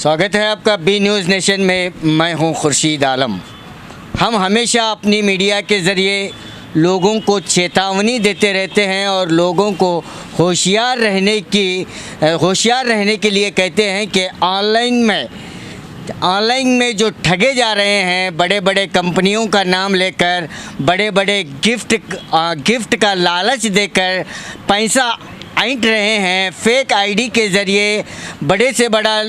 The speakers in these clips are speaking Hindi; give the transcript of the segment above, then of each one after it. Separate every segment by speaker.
Speaker 1: स्वागत है आपका बी न्यूज़ नेशन में। मैं हूं खुर्शीद आलम। हम हमेशा अपनी मीडिया के ज़रिए लोगों को चेतावनी देते रहते हैं और लोगों को होशियार रहने के लिए कहते हैं कि ऑनलाइन में जो ठगे जा रहे हैं, बड़े बड़े कंपनियों का नाम लेकर, बड़े बड़े गिफ्ट का लालच देकर पैसा ऐंठ रहे हैं, फेक आईडी के ज़रिए बड़े से बड़ा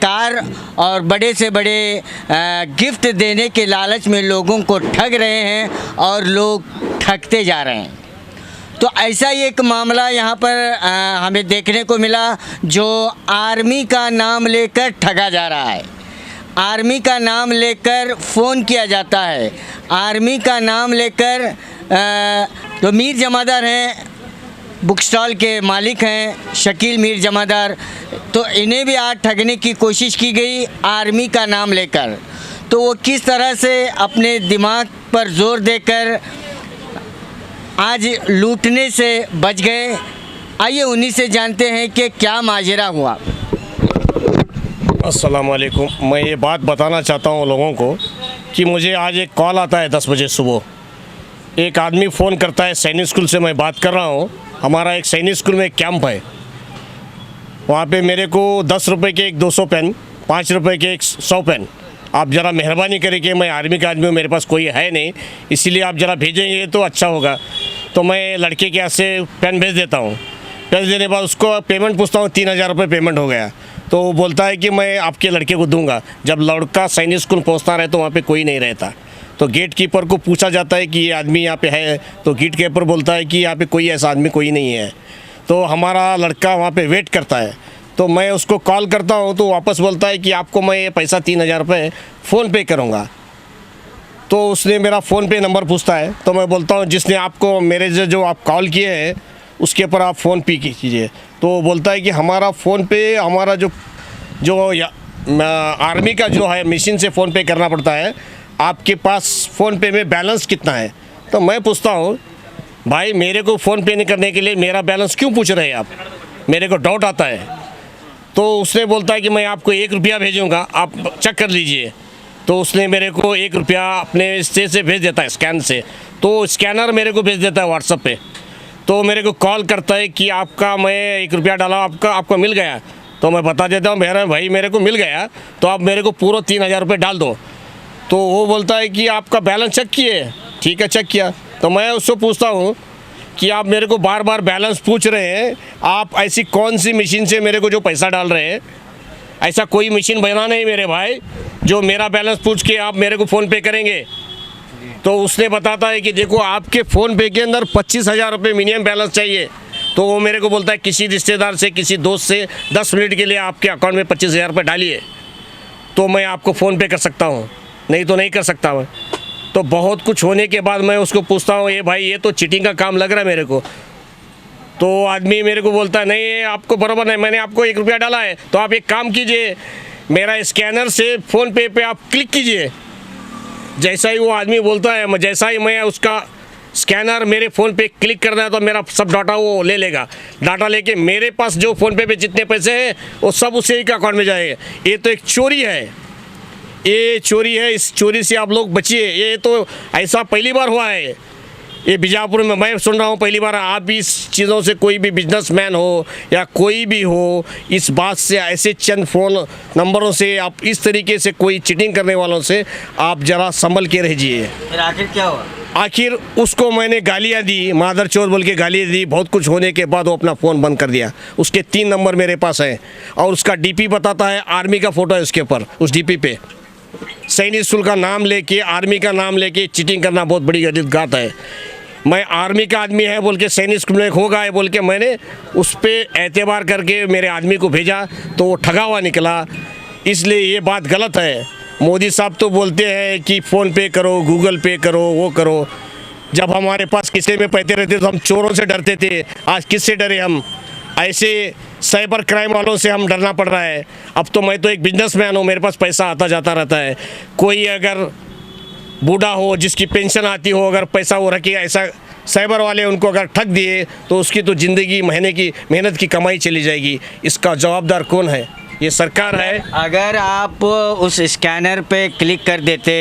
Speaker 1: कार और बड़े से बड़े गिफ्ट देने के लालच में लोगों को ठग रहे हैं और लोग ठगते जा रहे हैं। तो ऐसा ही एक मामला यहाँ पर हमें देखने को मिला, जो आर्मी का नाम लेकर ठगा जा रहा है। आर्मी का नाम लेकर फ़ोन किया जाता है। आर्मी का नाम लेकर तो मीर जमादार हैं, बुक स्टॉल के मालिक हैं शकील मीर जमादार, तो इन्हें भी आज ठगने की कोशिश की गई आर्मी का नाम लेकर। तो वो किस तरह से अपने दिमाग पर जोर देकर आज लूटने से बच गए, आइए उन्हीं से जानते हैं कि क्या माजरा हुआ।
Speaker 2: अस्सलाम वालेकुम। मैं ये बात बताना चाहता हूँ लोगों को कि मुझे आज एक कॉल आता है 10 बजे सुबह। एक आदमी फ़ोन करता है, सैनिक स्कूल से मैं बात कर रहा हूँ। हमारा एक सैनिक स्कूल में एक कैंप है, वहाँ पे मेरे को 10 रुपये के एक 200 पेन, 5 रुपये के एक 100 पेन, आप ज़रा मेहरबानी करें कि मैं आर्मी का आदमी हूँ, मेरे पास कोई है नहीं, इसीलिए आप ज़रा भेजेंगे तो अच्छा होगा। तो मैं लड़के के यहाँ से पेन भेज देता हूँ। भेज देने के बाद उसको पेमेंट पूछता हूँ, 3000 रुपये पेमेंट हो गया। तो वो बोलता है कि मैं आपके लड़के को दूंगा। जब लड़का सैनिक स्कूल पहुँचता रहे तो वहाँ पे कोई नहीं रहता, तो गेट कीपर को पूछा जाता है कि ये आदमी यहाँ पे है, तो गेट कीपर बोलता है कि यहाँ पे कोई ऐसा आदमी कोई नहीं है। तो हमारा लड़का वहाँ पे वेट करता है, तो मैं उसको कॉल करता हूँ तो वापस बोलता है कि आपको मैं ये पैसा 3000 रुपये फ़ोन पे करूँगा। तो उसने मेरा फ़ोन पे नंबर पूछता है, तो मैं बोलता हूँ जिसने आपको मेरे जो आप कॉल किए हैं उसके ऊपर आप फ़ोन पे कीजिए। तो वो बोलता है कि हमारा फ़ोन पे हमारा जो आर्मी का जो है मशीन से फ़ोन पे करना पड़ता है, आपके पास फ़ोन पे में बैलेंस कितना है। तो मैं पूछता हूँ भाई मेरे को फ़ोन पे नहीं करने के लिए मेरा बैलेंस क्यों पूछ रहे हैं आप, मेरे को डाउट आता है। तो उसने बोलता है कि मैं आपको 1 रुपया भेजूँगा, आप चेक कर लीजिए। तो उसने मेरे को 1 रुपया अपने से भेज देता है स्कैन से, तो स्कैनर मेरे को भेज देता है व्हाट्सएप पे। तो मेरे को कॉल करता है कि आपका मैं 1 रुपया डाला, आपको मिल गया। तो मैं बता देता हूँ मेरा भाई मेरे को मिल गया, तो आप मेरे को पूरा 3000 रुपये डाल दो। तो वो बोलता है कि आपका बैलेंस चेक किए। ठीक है, चेक किया। तो मैं उससे पूछता हूँ कि आप मेरे को बार बार बैलेंस पूछ रहे हैं, आप ऐसी कौन सी मशीन से मेरे को जो पैसा डाल रहे हैं, ऐसा कोई मशीन बना नहीं मेरे भाई जो मेरा बैलेंस पूछ के आप मेरे को फ़ोन पे करेंगे। तो उसने बताता है कि देखो आपके फ़ोन पे के अंदर 25,000 रुपये मिनिमम बैलेंस चाहिए। तो वो मेरे को बोलता है किसी रिश्तेदार से, किसी दोस्त से 10 मिनट के लिए आपके अकाउंट में 25,000 रुपये डालिए तो मैं आपको फ़ोन पे कर सकता हूँ, नहीं तो नहीं कर सकता मैं। तो बहुत कुछ होने के बाद मैं उसको पूछता हूँ, ये भाई ये तो चीटिंग का काम लग रहा है मेरे को। तो आदमी मेरे को बोलता है नहीं आपको बराबर नहीं, मैंने आपको 1 रुपया डाला है, तो आप एक काम कीजिए, मेरा स्कैनर से फ़ोन पे पे आप क्लिक कीजिए। जैसा ही वो आदमी बोलता है, जैसा ही मैं उसका स्कैनर मेरे फ़ोन पे क्लिक करना है तो मेरा सब डाटा वो ले लेगा। डाटा लेके मेरे पास जो फ़ोन पे जितने पैसे हैं वो सब उसी के अकाउंट में जाएगा। ये तो एक चोरी है, ये चोरी है। इस चोरी से आप लोग बचिए। ये तो ऐसा पहली बार हुआ है ये बीजापुर में, मैं सुन रहा हूँ पहली बार। आप भी इस चीज़ों से, कोई भी बिजनेसमैन हो या कोई भी हो, इस बात से, ऐसे चंद फ़ोन नंबरों से आप इस तरीके से कोई चीटिंग करने वालों से आप ज़रा संभल के रहिए।
Speaker 1: फिर आखिर क्या हुआ?
Speaker 2: आखिर उसको मैंने गालियाँ दी, मादर चोर बोल के गालियाँ दी। बहुत कुछ होने के बाद वो अपना फ़ोन बंद कर दिया। उसके 3 नंबर मेरे पास हैं और उसका डीपी बताता है, आर्मी का फ़ोटो है उसके ऊपर, उस डीपी पे सैनिक स्कूल का नाम लेके, आर्मी का नाम लेके चीटिंग करना बहुत बड़ी गलत बात है। मैं आर्मी का आदमी है बोल के सैनिक स्कूल में होगा है बोल के मैंने उस पर एतबार करके मेरे आदमी को भेजा, तो वो ठगा हुआ निकला। इसलिए ये बात गलत है। मोदी साहब तो बोलते हैं कि फ़ोन पे करो, गूगल पे करो, वो करो। जब हमारे पास किसी में पैसे रहते तो हम चोरों से डरते थे, आज किससे डरे हम? ऐसे साइबर क्राइम वालों से हम डरना पड़ रहा है। अब तो मैं तो एक बिजनेसमैन हूँ, मेरे पास पैसा आता जाता रहता है। कोई अगर बूढ़ा हो जिसकी पेंशन आती हो, अगर पैसा वो रखे, ऐसा साइबर वाले उनको अगर ठग दिए तो उसकी तो ज़िंदगी, महीने की मेहनत की कमाई चली जाएगी। इसका जवाबदार कौन है? ये सरकार है
Speaker 1: अगर आप उस स्कैनर पे क्लिक कर देते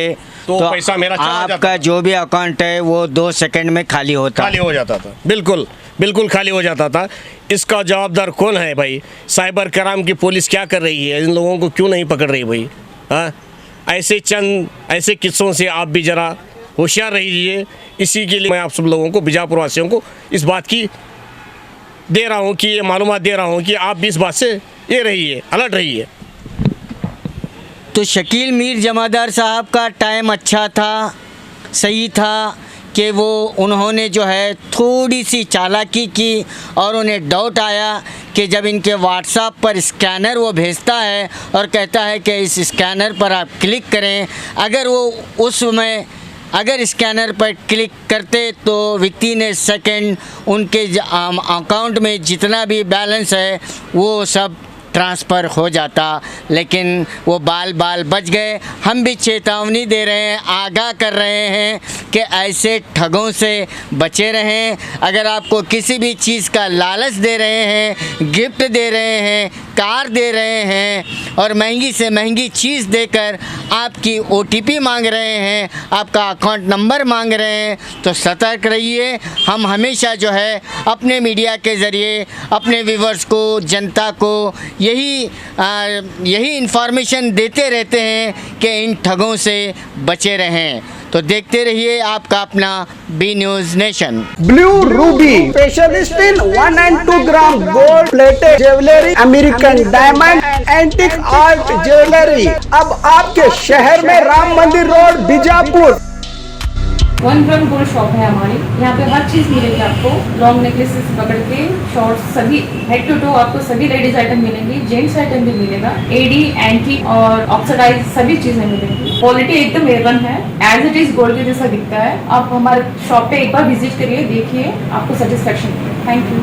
Speaker 2: तो पैसा मेरा चला जाता।
Speaker 1: आपका जो भी अकाउंट है वो 2 सेकंड में खाली
Speaker 2: हो जाता था। बिल्कुल बिल्कुल खाली हो जाता था। इसका जवाबदार कौन है भाई? साइबर क्राइम की पुलिस क्या कर रही है? इन लोगों को क्यों नहीं पकड़ रही भाई? हाँ, ऐसे किस्सों से आप भी ज़रा होशियार रहिए। इसी के लिए मैं आप सब लोगों को, बीजापुर वासियों को इस बात की दे रहा हूँ कि ये मालूमात दे रहा हूँ कि आप भी इस बात से ये रहिए, अलर्ट रहिए।
Speaker 1: तो शकील मीर जमादार साहब का टाइम अच्छा था, सही था कि वो उन्होंने जो है थोड़ी सी चालाकी की और उन्हें डाउट आया कि जब इनके व्हाट्सएप पर स्कैनर वो भेजता है और कहता है कि इस स्कैनर पर आप क्लिक करें, अगर वो उस समय अगर स्कैनर पर क्लिक करते तो विथिन ए सेकेंड उनके अकाउंट में जितना भी बैलेंस है वो सब ट्रांसफ़र हो जाता, लेकिन वो बाल बच गए। हम भी चेतावनी दे रहे हैं, आगाह कर रहे हैं कि ऐसे ठगों से बचे रहें। अगर आपको किसी भी चीज़ का लालच दे रहे हैं, गिफ्ट दे रहे हैं, कार दे रहे हैं और महंगी से महंगी चीज़ देकर आपकी OTP मांग रहे हैं, आपका अकाउंट नंबर मांग रहे हैं, तो सतर्क रहिए। हम हमेशा जो है अपने मीडिया के ज़रिए अपने व्यूवर्स को, जनता को यही इन्फॉर्मेशन देते रहते हैं कि इन ठगों से बचे रहें। तो देखते रहिए आपका अपना B News Nation.
Speaker 3: Blue ruby specialist in 1 and 2 gram gold plated jewellery, American diamond, antique art jewellery अब आपके शहर में Ram Mandir road, Bijapur.
Speaker 4: 1 gram gold shop है हमारी। यहाँ पे हर चीज़ मिलेगी आपको, लॉन्ग नेकलेसेस पकड़ के शॉर्ट्स, सभी हेड टू टो आपको सभी लेडीज आइटम मिलेंगी, जेंट्स आइटम भी मिलेगा, एडी, एंटी और ऑक्सीडाइज सभी चीज़ें मिलेंगी। क्वालिटी एकदम A1 है, एज इट इज गोल्ड के जैसा दिखता है। आप हमारे शॉप पे एक बार विजिट करिए, देखिए, आपको सेटिस्फेक्शन मिलेगा। Thank you.